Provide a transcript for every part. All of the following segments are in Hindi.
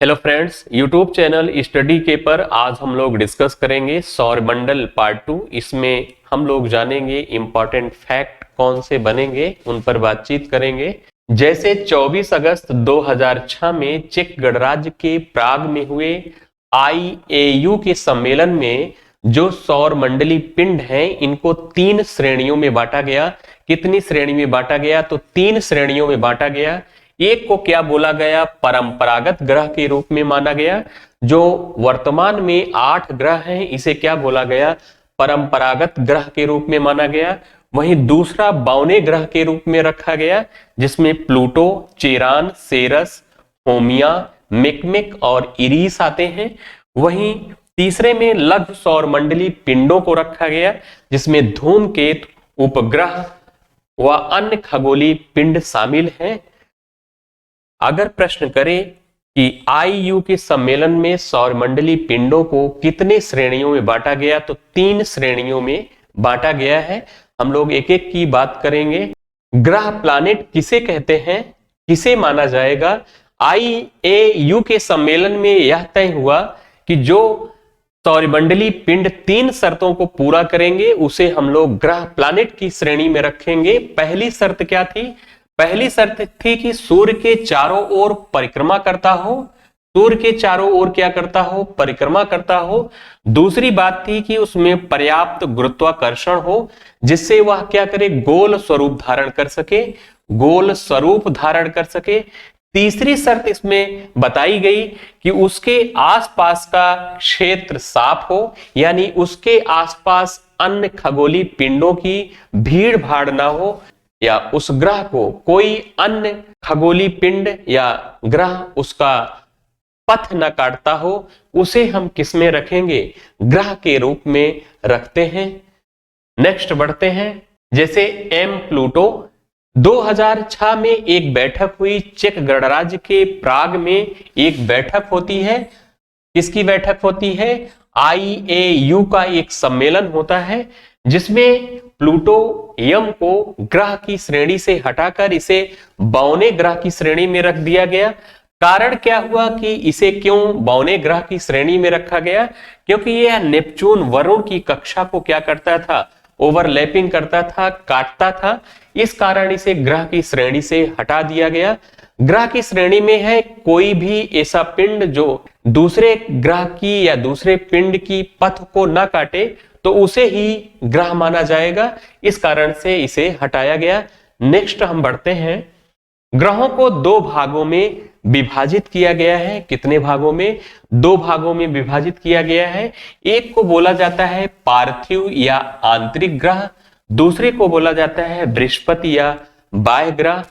Hello friends, YouTube channel study के पर आज हम लोग डिस्कस करेंगे सौरमंडल पार्ट 2। इसमें हम लोग जानेंगे इंपॉर्टेंट फैक्ट कौन से बनेंगे, उन पर बातचीत करेंगे। जैसे 24 अगस्त 2006 में चेक गणराज्य के प्राग में हुए IAU के सम्मेलन में जो सौरमंडली पिंड हैं इनको 3 श्रेणियों में बांटा गया। कितनी श्रेणी में बांटा गया? तो 3 श्रेणियों में बांटा गया। एक को क्या बोला गया? परंपरागत ग्रह के रूप में माना गया। जो वर्तमान में 8 ग्रह हैं इसे क्या बोला गया? परंपरागत ग्रह के रूप में माना गया। वहीं दूसरा बौने ग्रह के रूप में रखा गया, जिसमें प्लूटो, चेरान, सेरस, होमिया, मेकमेक और इरीस आते हैं। वहीं तीसरे में लघु सौरमंडली पिंडों को रखा गया, जिसमें धूमकेतु, उपग्रह व अन्य खगोलीय पिंड शामिल हैं। अगर प्रश्न करें कि IU के सम्मेलन में सौरमंडली पिंडों को कितने श्रेणियों में बांटा गया, तो 3 श्रेणियों में बांटा गया है। हम लोग एक एक की बात करेंगे। ग्रह प्लैनेट किसे कहते हैं, किसे माना जाएगा? IAU के सम्मेलन में यह तय हुआ कि जो सौरमंडली पिंड 3 शर्तों को पूरा करेंगे उसे हम लोग ग्रह प्लैनेट की श्रेणी में रखेंगे। पहली शर्त क्या थी? पहली शर्त थी कि सूर्य के चारों ओर परिक्रमा करता हो। सूर्य के चारों ओर क्या करता हो? परिक्रमा करता हो। दूसरी बात थी कि उसमें पर्याप्त गुरुत्वाकर्षण हो, जिससे वह क्या करे? गोल स्वरूप धारण कर सके, गोल स्वरूप धारण कर सके। तीसरी शर्त इसमें बताई गई कि उसके आसपास का क्षेत्र साफ हो, यानी उसके आसपास अन्य खगोलीय पिंडों की भीड़ भाड़ ना हो, या उस ग्रह को कोई अन्य खगोलीय पिंड या ग्रह उसका पथ न काटता हो। उसे हम किस में रखेंगे? ग्रह के रूप में रखते हैं। नेक्स्ट बढ़ते हैं। जैसे प्लूटो 2006 में एक बैठक हुई। चेक गणराज्य के प्राग में एक बैठक होती है। किसकी बैठक होती है? IAU का एक सम्मेलन होता है, जिसमें प्लूटो यम को ग्रह की श्रेणी से हटाकर इसे बौने ग्रह की श्रेणी में रख दिया गया। कारण क्या हुआ कि इसे क्यों बौने ग्रह की श्रेणी में रखा गया? क्योंकि यह नेपच्यून वरुण की कक्षा को क्या करता था? ओवरलैपिंग करता था, काटता था। इस कारण इसे ग्रह की श्रेणी से हटा दिया गया। ग्रह की श्रेणी में है कोई भी ऐसा पिंड जो दूसरे ग्रह की या दूसरे पिंड की पथ को न काटे, तो उसे ही ग्रह माना जाएगा। इस कारण से इसे हटाया गया। नेक्स्ट हम बढ़ते हैं। ग्रहों को 2 भागों में विभाजित किया गया है। कितने भागों में? 2 भागों में विभाजित किया गया है। एक को बोला जाता है पार्थिव या आंतरिक ग्रह, दूसरे को बोला जाता है बृहस्पति या बाह्य ग्रह।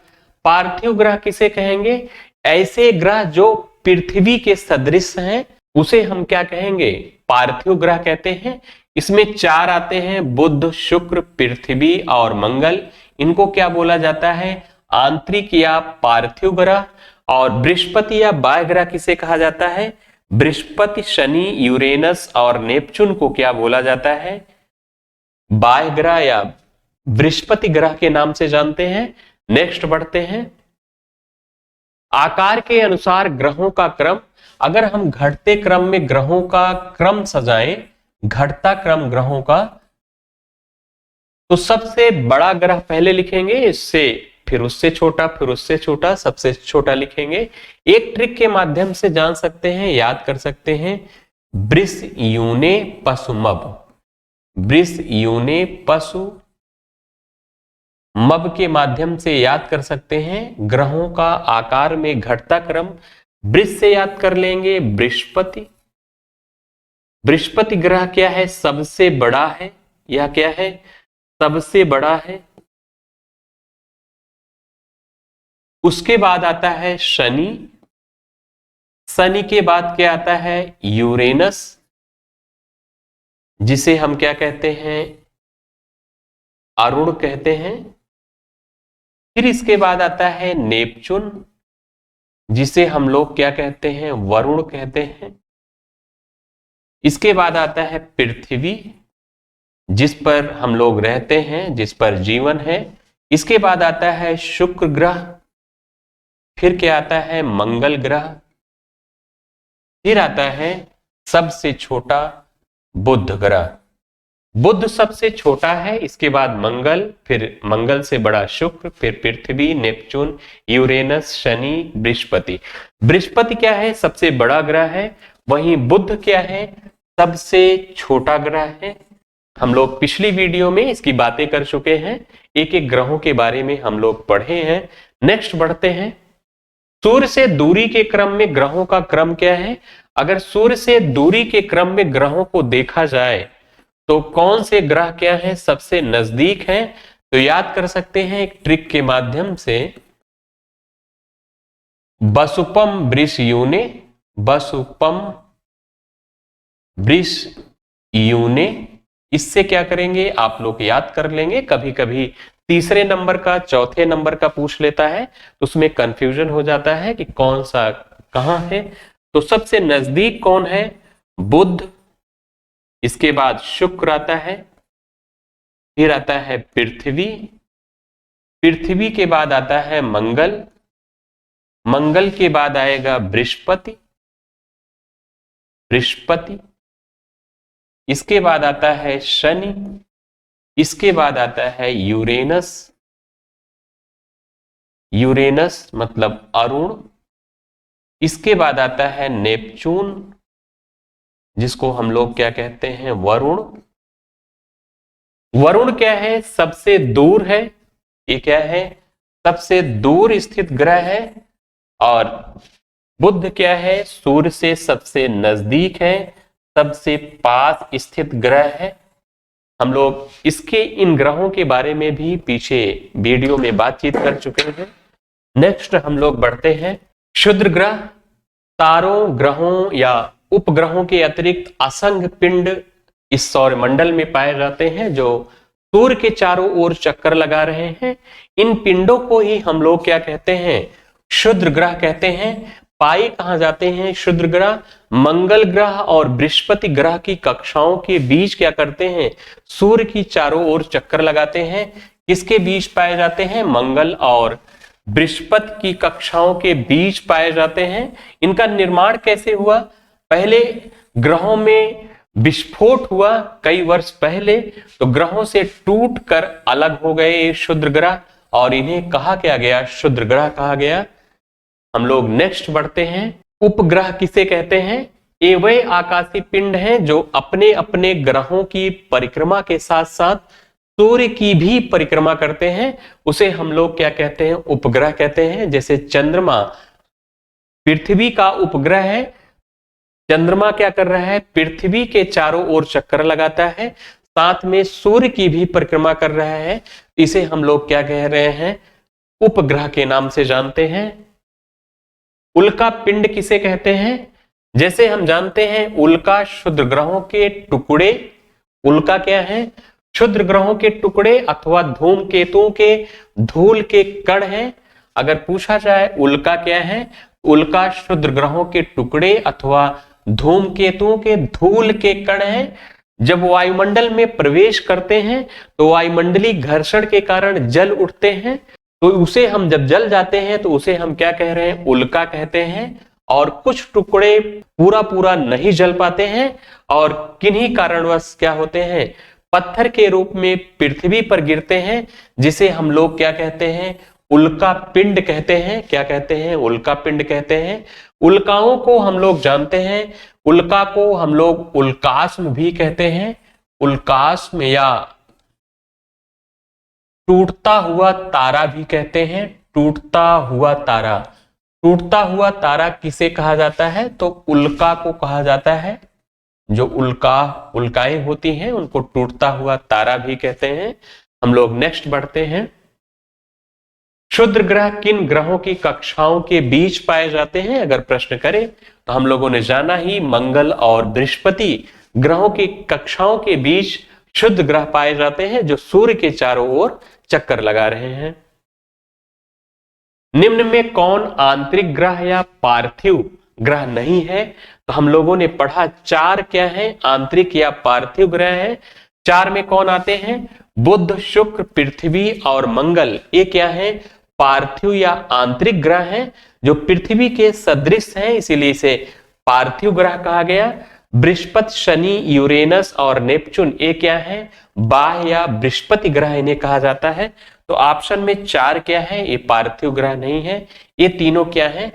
पार्थिव ग्रह किसे कहेंगे? ऐसे ग्रह जो पृथ्वी के सदृश हैं उसे हम क्या कहेंगे? पार्थिव ग्रह कहते हैं। इसमें 4 आते हैं, बुध, शुक्र, पृथ्वी और मंगल। इनको क्या बोला जाता है? आंतरिक या पार्थिव ग्रह। और बृहस्पति या बाह्य ग्रह किसे कहा जाता है? बृहस्पति, शनि, यूरेनस और नेपच्यून को क्या बोला जाता है? बाह्य ग्रह या बृहस्पति ग्रह के नाम से जानते हैं। नेक्स्ट बढ़ते हैं। आकार के अनुसार ग्रहों का क्रम। अगर हम घटते क्रम में ग्रहों का क्रम सजाएं, घटता क्रम ग्रहों का, तो सबसे बड़ा ग्रह पहले लिखेंगे, इससे फिर उससे छोटा, फिर उससे छोटा, सबसे छोटा लिखेंगे। एक ट्रिक के माध्यम से जान सकते हैं, याद कर सकते हैं। वृष यूने पशु मब, वृष यूने पशु मब के माध्यम से याद कर सकते हैं ग्रहों का आकार में घटता क्रम। वृष से याद कर लेंगे बृहस्पति। बृहस्पति ग्रह क्या है? सबसे बड़ा है। यह क्या है? सबसे बड़ा है। उसके बाद आता है शनि। शनि के बाद क्या आता है? यूरेनस, जिसे हम क्या कहते हैं? अरुण कहते हैं। फिर इसके बाद आता है नेपच्यून, जिसे हम लोग क्या कहते हैं? वरुण कहते हैं। इसके बाद आता है पृथ्वी, जिस पर हम लोग रहते हैं, जिस पर जीवन है। इसके बाद आता है शुक्र ग्रह। फिर क्या आता है? मंगल ग्रह। फिर आता है सबसे छोटा बुध ग्रह। बुध सबसे छोटा है, इसके बाद मंगल, फिर मंगल से बड़ा शुक्र, फिर पृथ्वी, नेपच्यून, यूरेनस, शनि, बृहस्पति। बृहस्पति क्या है? सबसे बड़ा ग्रह है। वहीं बुध क्या है? सबसे छोटा ग्रह है। हम लोग पिछली वीडियो में इसकी बातें कर चुके हैं, एक एक ग्रहों के बारे में हम लोग पढ़े हैं। नेक्स्ट बढ़ते हैं। सूर्य से दूरी के क्रम में ग्रहों का क्रम क्या है? अगर सूर्य से दूरी के क्रम में ग्रहों को देखा जाए तो कौन से ग्रह क्या है सबसे नजदीक है? तो याद कर सकते हैं एक ट्रिक के माध्यम से, बसुपम वृष यूने, बसुपम वृष यूने। इससे क्या करेंगे आप लोग याद कर लेंगे। कभी कभी तीसरे नंबर का, चौथे नंबर का पूछ लेता है तो उसमें कंफ्यूजन हो जाता है कि कौन सा कहां है। तो सबसे नजदीक कौन है? बुध, इसके बाद शुक्र आता है, फिर आता है पृथ्वी, पृथ्वी के बाद आता है मंगल, मंगल के बाद आएगा बृहस्पति, बृहस्पति, इसके बाद आता है शनि, इसके बाद आता है यूरेनस, यूरेनस मतलब अरुण, इसके बाद आता है नेपच्यून जिसको हम लोग क्या कहते हैं? वरुण। वरुण क्या है? सबसे दूर है। ये क्या है? सबसे दूर स्थित ग्रह है। और बुध क्या है? सूर्य से सबसे नजदीक है, सबसे पास स्थित ग्रह है। हम लोग इसके इन ग्रहों के बारे में भी पीछे वीडियो में बातचीत कर चुके हैं। नेक्स्ट हम लोग बढ़ते हैं। क्षुद्र ग्रह तारों, ग्रहों या उपग्रहों के अतिरिक्त असंख्य पिंड इस सौरमंडल में पाए जाते हैं जो सूर्य के चारों ओर चक्कर लगा रहे हैं। इन पिंडों को ही हम लोग क्या कहते हैं? क्षुद्र ग्रह कहते हैं। पाए कहां जाते हैं क्षुद्र ग्रह? मंगल ग्रह और बृहस्पति ग्रह की कक्षाओं के बीच क्या करते हैं? सूर्य की चारों ओर चक्कर लगाते हैं। किसके बीच पाए जाते हैं? मंगल और बृहस्पति की कक्षाओं के बीच पाए जाते हैं। इनका निर्माण कैसे हुआ? पहले ग्रहों में विस्फोट हुआ कई वर्ष पहले, तो ग्रहों से टूट कर अलग हो गए ये क्षुद्र ग्रह और इन्हें कहा क्या गया? क्षुद्र ग्रह कहा गया। हम लोग नेक्स्ट बढ़ते हैं। उपग्रह किसे कहते हैं? ये वे आकाशीय पिंड हैं जो अपने अपने ग्रहों की परिक्रमा के साथ साथ सूर्य की भी परिक्रमा करते हैं। उसे हम लोग क्या कहते हैं? उपग्रह कहते हैं। जैसे चंद्रमा पृथ्वी का उपग्रह है। चंद्रमा क्या कर रहा है? पृथ्वी के चारों ओर चक्कर लगाता है, साथ में सूर्य की भी परिक्रमा कर रहा है। इसे हम लोग क्या कह रहे हैं? उपग्रह के नाम से जानते हैं। उल्का पिंड किसे कहते हैं? जैसे हम जानते हैं उल्का क्षुद्र ग्रहों के टुकड़े, उल्का क्या है? क्षुद्र ग्रहों के टुकड़े अथवा धूमकेतुओं के धूल के कण हैं। अगर पूछा जाए उल्का क्या है? उल्का क्षुद्र ग्रहों के टुकड़े अथवा धूमकेतुओं के धूल के कण हैं। जब वायुमंडल में प्रवेश करते हैं तो वायुमंडलीय घर्षण के कारण जल उठते हैं, तो उसे हम जब जल जाते हैं तो उसे हम क्या कह रहे हैं? उल्का कहते हैं। और कुछ टुकड़े पूरा पूरा नहीं जल पाते हैं और किन्हीं कारणवश क्या होते हैं? पत्थर के रूप में पृथ्वी पर गिरते हैं, जिसे हम लोग क्या कहते हैं? उल्का पिंड कहते हैं। क्या कहते हैं? उल्का पिंड कहते हैं। उल्काओं को हम लोग जानते हैं, उल्का को हम लोग उल्कास्म भी कहते हैं। उल्कास्म या टूटता हुआ तारा भी कहते हैं। टूटता हुआ तारा, टूटता हुआ तारा किसे कहा जाता है? तो उल्का को कहा जाता है। जो उल्काएं होती हैं उनको टूटता हुआ तारा भी कहते हैं। हम लोग नेक्स्ट बढ़ते हैं। क्षुद्र ग्रह किन ग्रहों की कक्षाओं के बीच पाए जाते हैं? अगर प्रश्न करें तो हम लोगों ने जाना ही मंगल और बृहस्पति ग्रहों की कक्षाओं के बीच क्षुद्र ग्रह पाए जाते हैं जो सूर्य के चारों ओर चक्कर लगा रहे हैं। निम्न में कौन आंतरिक ग्रह या पार्थिव ग्रह नहीं है? तो हम लोगों ने पढ़ा चार क्या है? आंतरिक या पार्थिव ग्रह है। चार में कौन आते हैं? बुध, शुक्र, पृथ्वी और मंगल। ये क्या है? पार्थिव या आंतरिक ग्रह हैं जो पृथ्वी के सदृश हैं, इसीलिए इसे पार्थिव ग्रह कहा गया। बृहस्पति, शनि, यूरेनस और नेपच्यून ये क्या है, बाह्य या बृहस्पति ग्रह इन्हें कहा जाता है। तो ऑप्शन में 4 क्या है, ये पार्थिव ग्रह नहीं है, ये तीनों क्या है,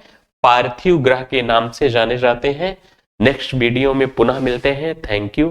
पार्थिव ग्रह के नाम से जाने जाते हैं। नेक्स्ट वीडियो में पुनः मिलते हैं। Thank you.